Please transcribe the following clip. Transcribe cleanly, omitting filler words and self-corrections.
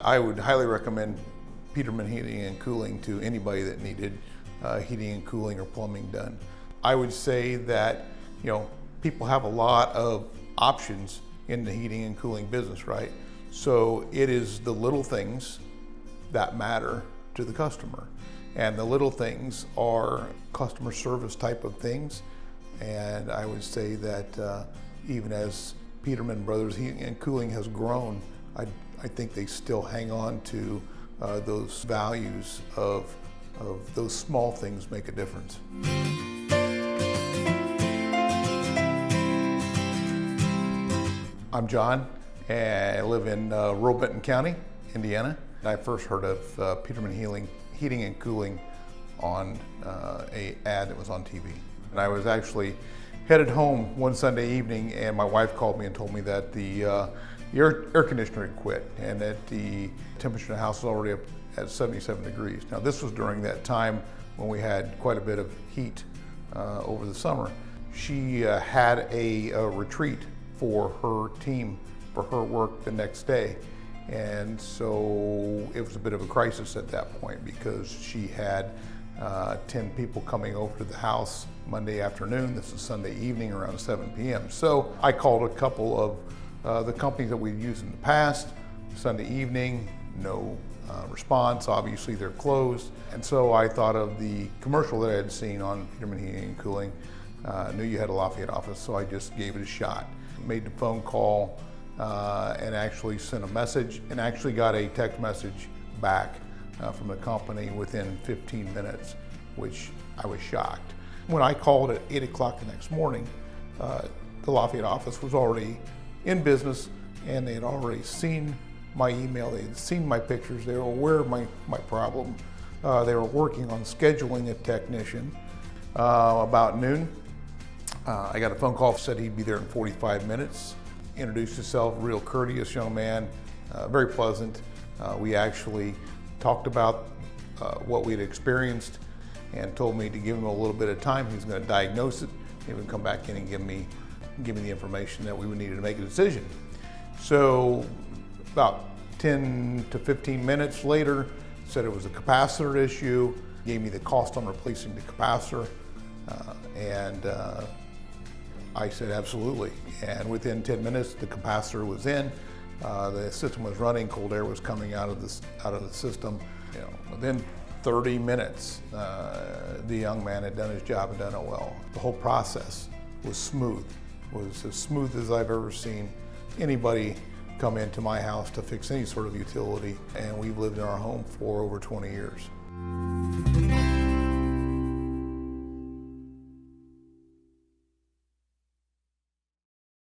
I would highly recommend Peterman Heating and Cooling to anybody that needed heating and cooling or plumbing done. I would say that, people have a lot of options in the heating and cooling business, right? So it is the little things that matter to the customer. And the little things are customer service type of things. And I would say that even as Peterman Brothers Heating and Cooling has grown, I think they still hang on to those values of those small things make a difference. I'm John, and I live in rural Benton County, Indiana. I first heard of Peterman Heating and Cooling on an ad that was on TV. And I was actually headed home one Sunday evening, and my wife called me and told me that the air conditioner had quit and that the temperature in the house was already up at 77 degrees. Now, this was during that time when we had quite a bit of heat over the summer. She had a retreat for her team, for her work the next day. And so it was a bit of a crisis at that point because she had 10 people coming over to the house Monday afternoon. This is Sunday evening around 7 p.m. So I called a couple of the companies that we've used in the past. Sunday evening, no response. Obviously they're closed. And so I thought of the commercial that I had seen on Peterman Heating and Cooling. Knew you had a Lafayette office, so I just gave it a shot. Made the phone call and actually sent a message and actually got a text message back from the company within 15 minutes, which I was shocked. When I called at 8 o'clock the next morning, the Lafayette office was already in business and they had already seen my email, they had seen my pictures, they were aware of my problem. They were working on scheduling a technician. About noon, I got a phone call, said he'd be there in 45 minutes. Introduced himself, real courteous young man, very pleasant. We actually talked about what we'd experienced and told me to give him a little bit of time. He was going to diagnose it. He would come back in and give me the information that we would need to make a decision. So about 10 to 15 minutes later, said it was a capacitor issue, gave me the cost on replacing the capacitor, and I said absolutely. And within 10 minutes, the capacitor was in, the system was running, cold air was coming out of the system. Within 30 minutes, the young man had done his job and done it well. The whole process was smooth. It was as smooth as I've ever seen anybody come into my house to fix any sort of utility, and we've lived in our home for over 20 years.